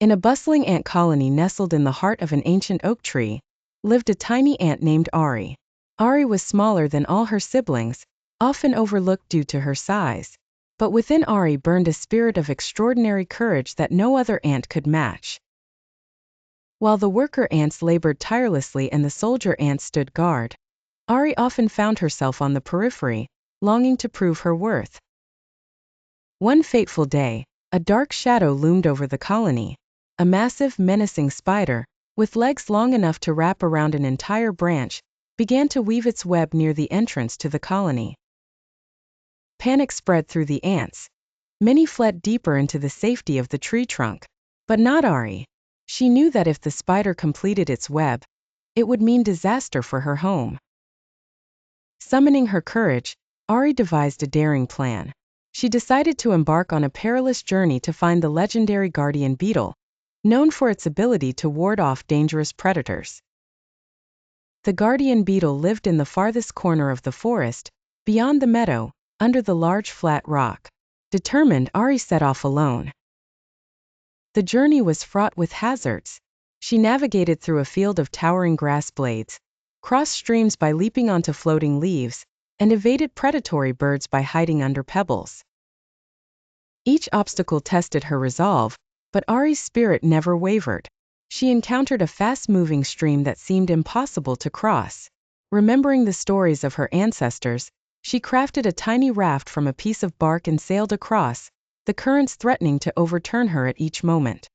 In a bustling ant colony nestled in the heart of an ancient oak tree, lived a tiny ant named Ari. Ari was smaller than all her siblings, often overlooked due to her size. But within Ari burned a spirit of extraordinary courage that no other ant could match. While the worker ants labored tirelessly and the soldier ants stood guard, Ari often found herself on the periphery, longing to prove her worth. One fateful day, a dark shadow loomed over the colony. A massive, menacing spider, with legs long enough to wrap around an entire branch, began to weave its web near the entrance to the colony. Panic spread through the ants. Many fled deeper into the safety of the tree trunk. But not Ari. She knew that if the spider completed its web, it would mean disaster for her home. Summoning her courage, Ari devised a daring plan. She decided to embark on a perilous journey to find the legendary Guardian Beetle, known for its ability to ward off dangerous predators. The Guardian Beetle lived in the farthest corner of the forest, beyond the meadow, under the large flat rock. Determined, Ari set off alone. The journey was fraught with hazards. She navigated through a field of towering grass blades, crossed streams by leaping onto floating leaves, and evaded predatory birds by hiding under pebbles. Each obstacle tested her resolve, but Ari's spirit never wavered. She encountered a fast-moving stream that seemed impossible to cross. Remembering the stories of her ancestors, she crafted a tiny raft from a piece of bark and sailed across, the currents threatening to overturn her at each moment.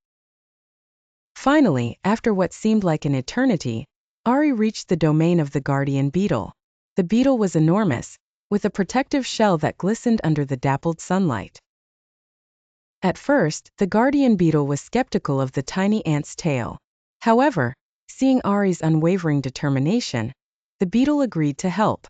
Finally, after what seemed like an eternity, Ari reached the domain of the Guardian Beetle. The beetle was enormous, with a protective shell that glistened under the dappled sunlight. At first, the Guardian Beetle was skeptical of the tiny ant's tale. However, seeing Ari's unwavering determination, the beetle agreed to help.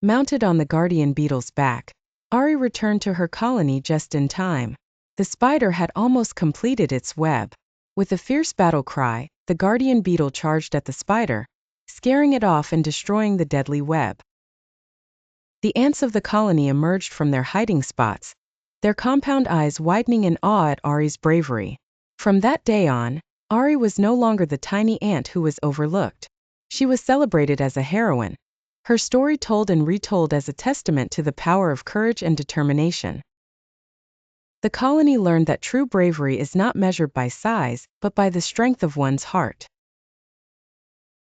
Mounted on the Guardian Beetle's back, Ari returned to her colony just in time. The spider had almost completed its web. With a fierce battle cry, the Guardian Beetle charged at the spider, scaring it off and destroying the deadly web. The ants of the colony emerged from their hiding spots, their compound eyes widening in awe at Ari's bravery. From that day on, Ari was no longer the tiny ant who was overlooked. She was celebrated as a heroine, her story told and retold as a testament to the power of courage and determination. The colony learned that true bravery is not measured by size, but by the strength of one's heart.